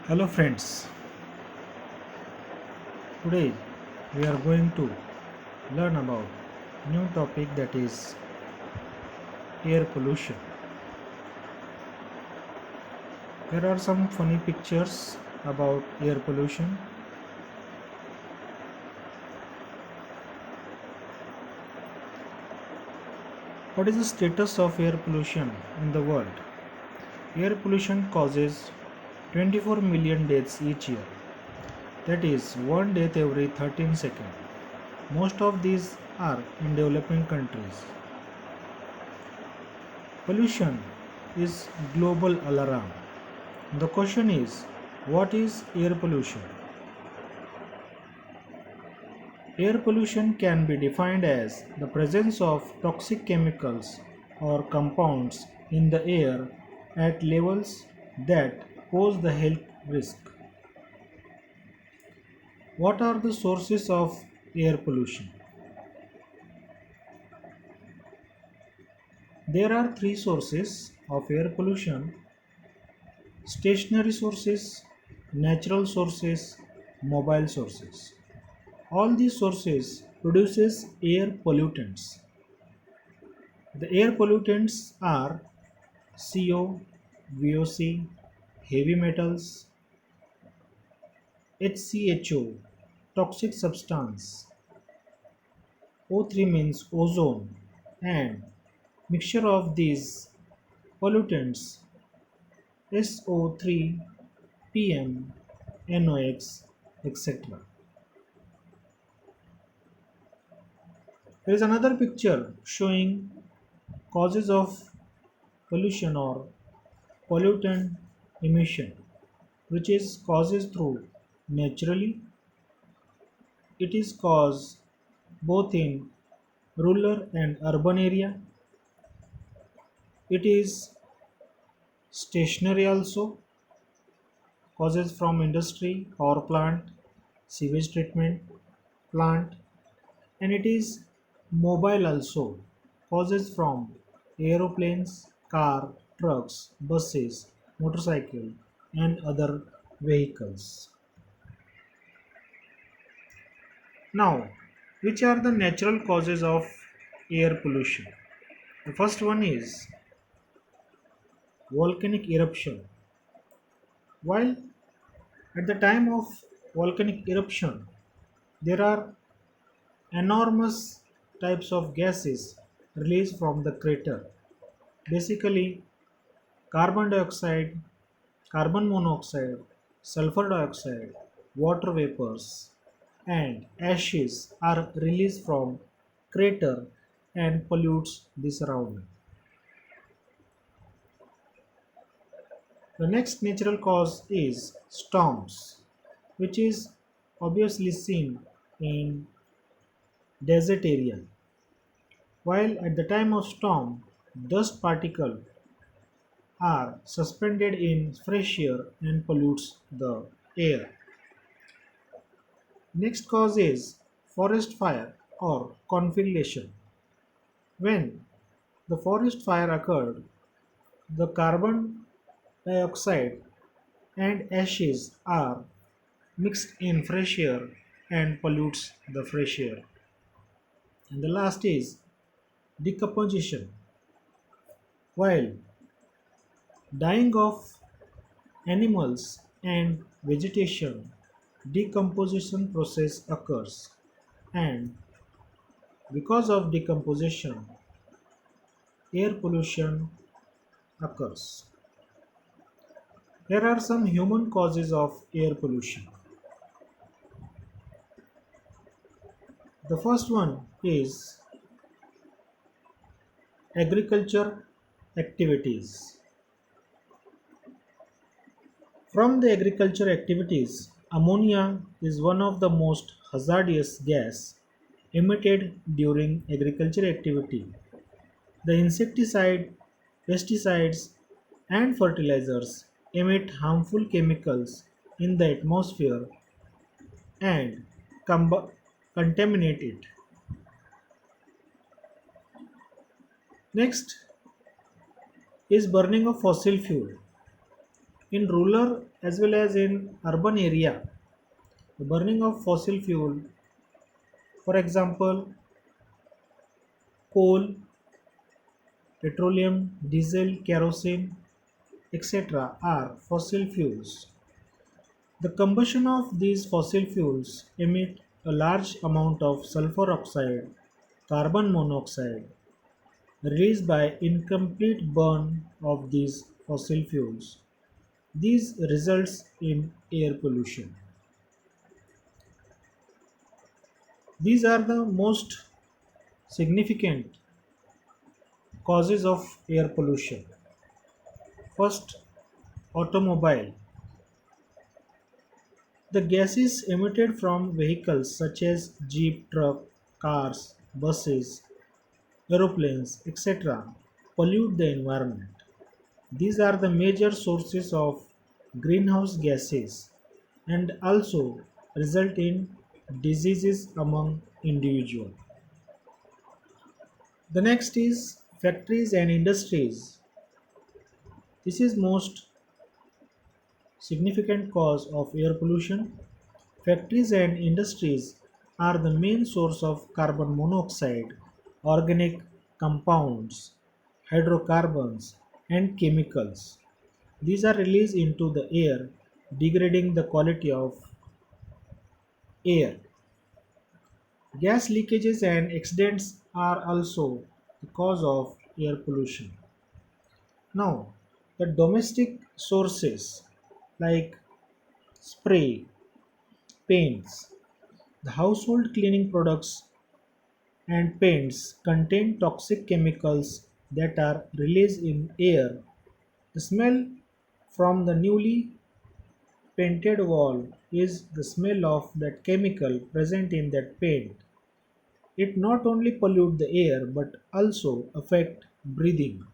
Hello friends, today we are going to learn about new topic that is air pollution. There are some funny pictures about air pollution. What is the status of air pollution in the world? Air pollution causes 24 million deaths each year. That is one death every 13 seconds. Most of these are in developing countries. Pollution is global alarm. The question is, what is air pollution? Air pollution can be defined as the presence of toxic chemicals or compounds in the air at levels that pose the health risk. What are the sources of air pollution? There are three sources of air pollution: stationary sources, natural sources, mobile sources. All these sources produces air pollutants. The air pollutants are CO, VOC, heavy metals, HCHO, toxic substance, O3 means ozone, and mixture of these pollutants SO3, PM, NOx, etc. There is another picture showing causes of pollution or pollutant emission, which is causes through naturally. It is caused both in rural and urban area. It is stationary also, causes from industry, power plant, sewage treatment plant, and it is mobile also, causes from aeroplanes, car, trucks, buses, motorcycle, and other vehicles. Now, which are the natural causes of air pollution? The first one is volcanic eruption. While at the time of volcanic eruption, there are enormous types of gases released from the crater. Basically, carbon dioxide, carbon monoxide, sulfur dioxide, water vapors, and ashes are released from crater and pollutes the surrounding. The next natural cause is storms, which is obviously seen in desert area. While at the time of storm, dust particles are suspended in fresh air and pollutes the air. Next cause is forest fire or conflagration. When the forest fire occurred, the carbon dioxide and ashes are mixed in fresh air and pollutes the fresh air. And the last is decomposition. While dying of animals and vegetation, decomposition process occurs, and because of decomposition, air pollution occurs. Here are some human causes of air pollution. The first one is agriculture activities. From the agriculture activities, ammonia is one of the most hazardous gas emitted during agriculture activity. The insecticide, pesticides, and fertilizers emit harmful chemicals in the atmosphere and contaminate it. Next is burning of fossil fuel. In rural as well as in urban area, the burning of fossil fuel, for example, coal, petroleum, diesel, kerosene, etc., are fossil fuels. The combustion of these fossil fuels emit a large amount of sulfur oxide, carbon monoxide, released by incomplete burn of these fossil fuels. This results in air pollution. These are the most significant causes of air pollution. First, automobile. The gases emitted from vehicles such as jeep, truck, cars, buses, aeroplanes, etc. pollute the environment. These are the major sources of greenhouse gases and also result in diseases among individuals. The next is factories and industries. This is most significant cause of air pollution. Factories and industries are the main source of carbon monoxide, organic compounds, hydrocarbons, and chemicals. These are released into the air, degrading the quality of air. Gas leakages and accidents are also the cause of air pollution. Now, the domestic sources like spray, paints, the household cleaning products and paints contain toxic chemicals that are released in air. The smell from the newly painted wall is the smell of that chemical present in that paint. It not only pollute the air but also affect breathing.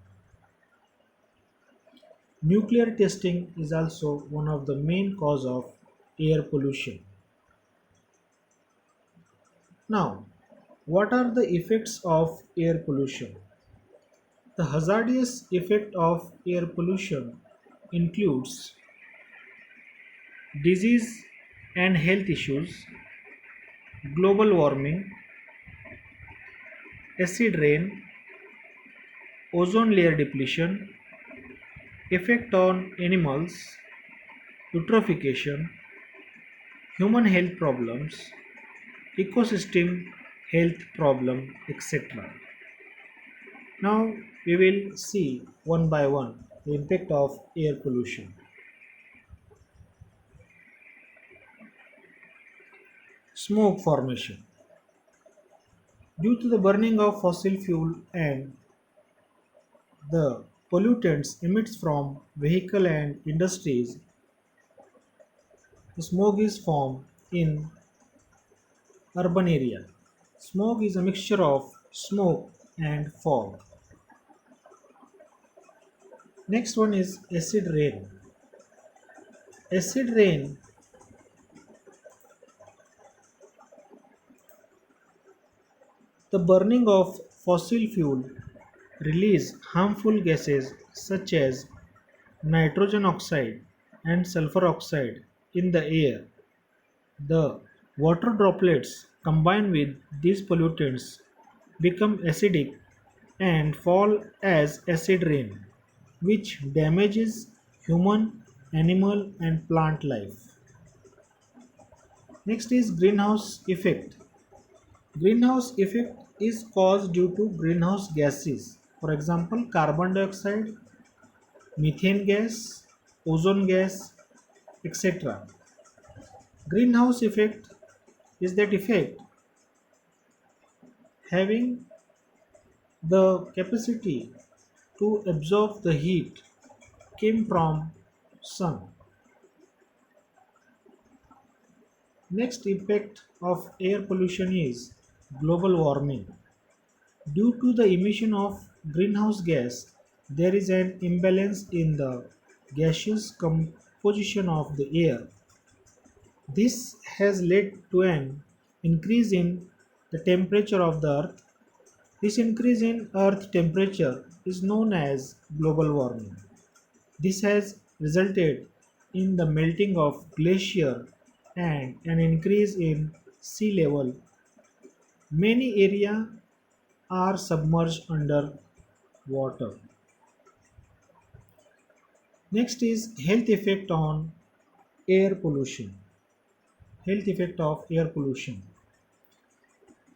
Nuclear testing is also one of the main cause of air pollution. Now, what are the effects of air pollution? The hazardous effect of air pollution includes disease and health issues, global warming, acid rain, ozone layer depletion, effect on animals, eutrophication, human health problems, ecosystem health problem, etc. Now we will see one by one the impact of air pollution. Smoke formation. Due to the burning of fossil fuel and the pollutants emits from vehicle and industries, smoke is formed in urban area. Smoke is a mixture of smoke and fog. Next one is acid rain. Acid rain, the burning of fossil fuel release harmful gases such as nitrogen oxide and sulfur oxide in the air. The water droplets combine with these pollutants become acidic and fall as acid rain, which damages human, animal, and plant life. Next is greenhouse effect. Greenhouse effect is caused due to greenhouse gases. For example, carbon dioxide, methane gas, ozone gas, etc. Greenhouse effect is that effect having the capacity to absorb the heat came from sun. Next impact of air pollution is global warming. Due to the emission of greenhouse gas, there is an imbalance in the gaseous composition of the air. This has led to an increase in the temperature of the earth. This increase in earth temperature is known as global warming. This has resulted in the melting of glacier and an increase in sea level. Many areas are submerged under water. Next is health effect on air pollution. Health effect of air pollution.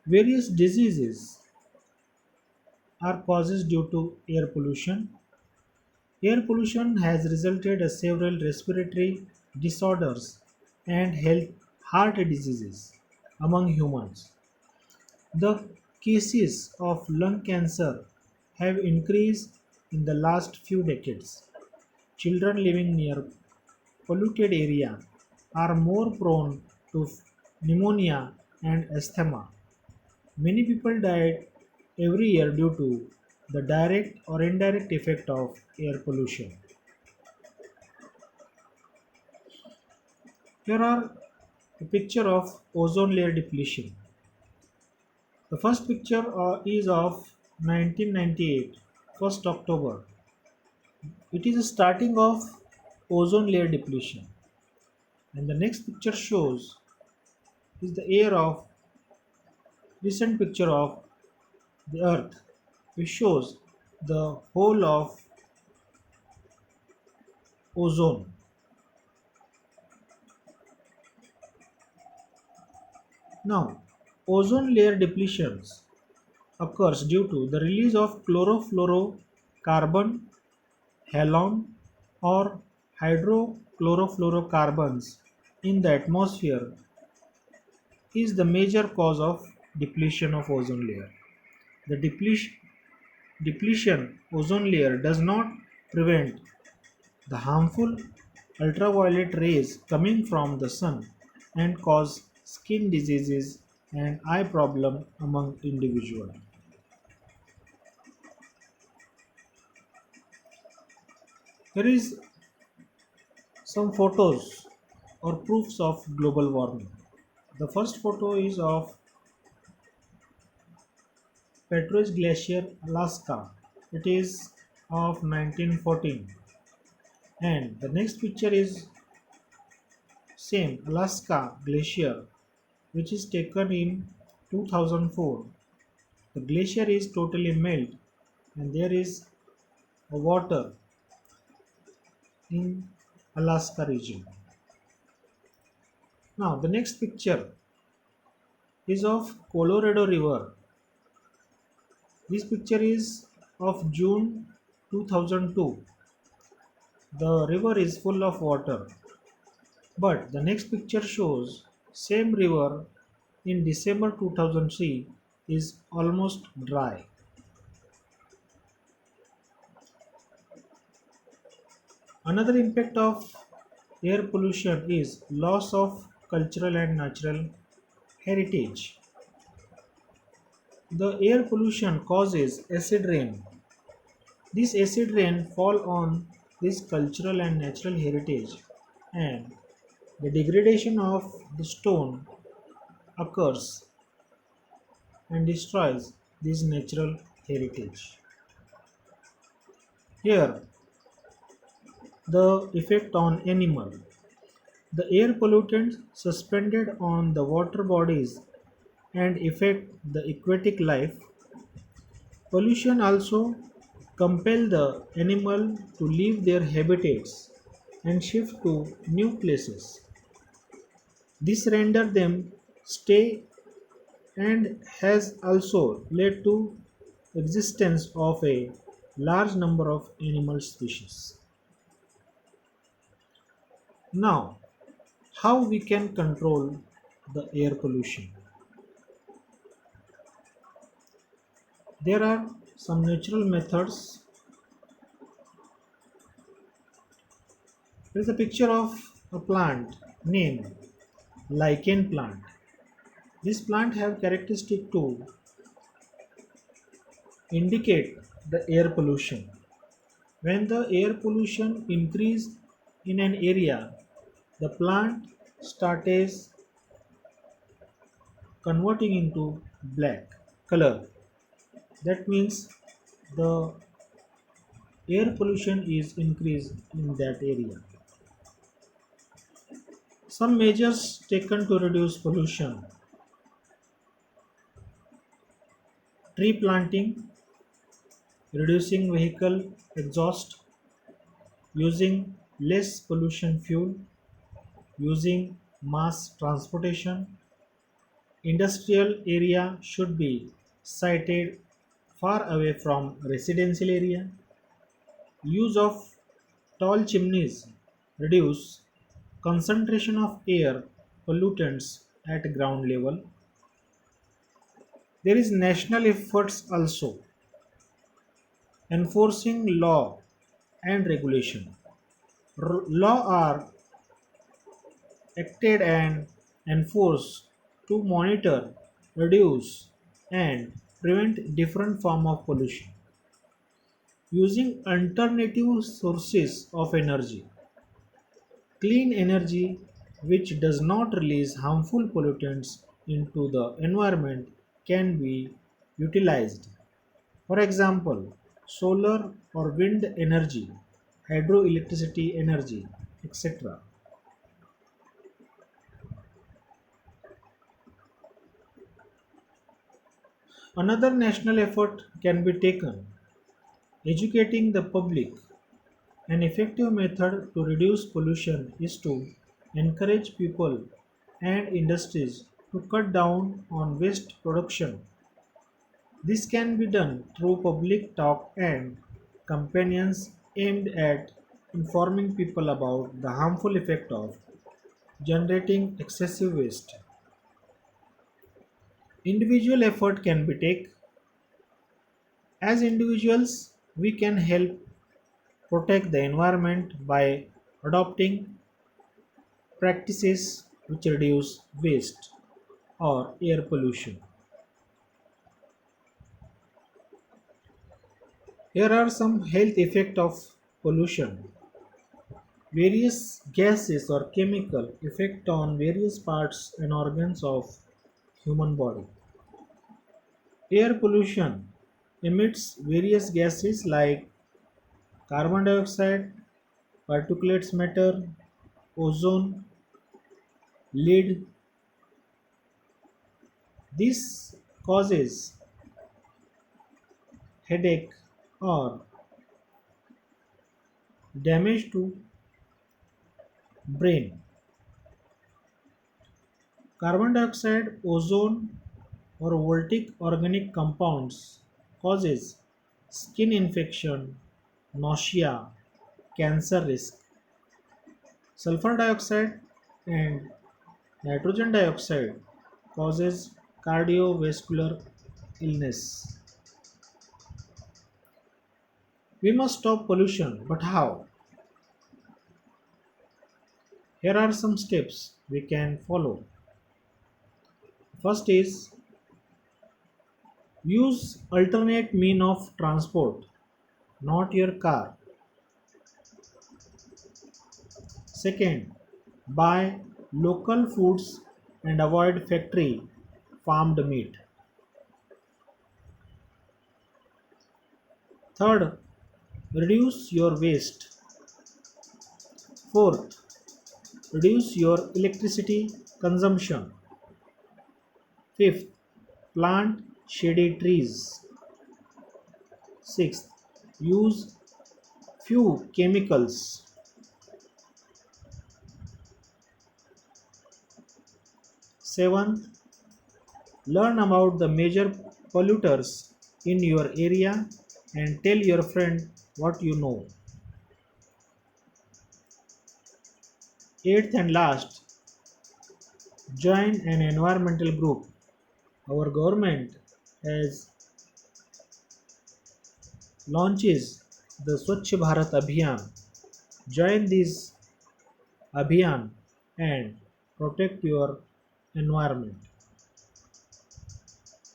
Various diseases are causes due to air pollution. Air pollution has resulted in several respiratory disorders and heart diseases among humans. The cases of lung cancer have increased in the last few decades. Children living near polluted area are more prone to pneumonia and asthma. Many people died every year due to the direct or indirect effect of air pollution. Here are a picture of ozone layer depletion. The first picture is of 1998, 1st October. It is a starting of ozone layer depletion. And the next picture shows is the air of recent picture of the earth, which shows the whole of ozone. Now, ozone layer depletions occurs due to the release of chlorofluorocarbon, halon, or hydrochlorofluorocarbons in the atmosphere is the major cause of depletion of ozone layer. The depletion ozone layer does not prevent the harmful ultraviolet rays coming from the sun and cause skin diseases and eye problem among individuals. Here is some photos or proofs of global warming. The first photo is of Petrois Glacier, Alaska. It is of 1914. And the next picture is same Alaska Glacier, which is taken in 2004. The glacier is totally melt and there is a water in Alaska region. Now the next picture is of Colorado River. This picture is of June 2002. The river is full of water, but the next picture shows same river in December 2003 is almost dry. Another impact of air pollution is loss of cultural and natural heritage. The air pollution causes acid rain. This acid rain fall on this cultural and natural heritage and the degradation of the stone occurs and destroys this natural heritage. Here, the effect on animal. The air pollutants suspended on the water bodies and affect the aquatic life. Pollution also compel the animal to leave their habitats and shift to new places. This render them stay and has also led to existence of a large number of animal species. Now, how we can control the air pollution? There are some natural methods. There is a picture of a plant named lichen plant. This plant have characteristic to indicate the air pollution. When the air pollution increase in an area, the plant starts converting into black color. That means the air pollution is increased in that area. Some measures taken to reduce pollution: tree planting, reducing vehicle exhaust, using less pollution fuel, using mass transportation. Industrial area should be sited far away from residential area. Use of tall chimneys reduce concentration of air pollutants at ground level. There is national efforts also enforcing law and regulation. Law are acted and enforced to monitor, reduce, and prevent different form of pollution using alternative sources of energy. Clean energy which does not release harmful pollutants into the environment can be utilized. For example, solar or wind energy, hydroelectricity energy, etc. Another national effort can be taken educating the public. An effective method to reduce pollution is to encourage people and industries to cut down on waste production. This can be done through public talk and campaigns aimed at informing people about the harmful effect of generating excessive waste. Individual effort can be taken. As individuals, we can help protect the environment by adopting practices which reduce waste or air pollution. Here are some health effects of pollution. Various gases or chemical effect on various parts and organs of human body. Air pollution emits various gases like carbon dioxide, particulates matter, ozone, lead. This causes headache or damage to brain. Carbon dioxide, ozone or voltaic organic compounds causes skin infection, nausea, cancer risk. Sulfur dioxide and nitrogen dioxide causes cardiovascular illness. We must stop pollution, but how? Here are some steps we can follow. First is use alternate mean of transport, not your car. Second, buy local foods and avoid factory farmed meat. Third, reduce your waste. Fourth, reduce your electricity consumption. Fifth, plant shady trees. Sixth, use few chemicals. Seventh, learn about the major polluters in your area and tell your friend what you know. Eighth and last, join an environmental group. Our government has launches the Swachh Bharat Abhiyan. Join this Abhiyan and protect your environment.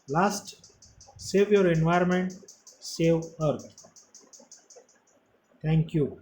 Last, save your environment, save earth. Thank you.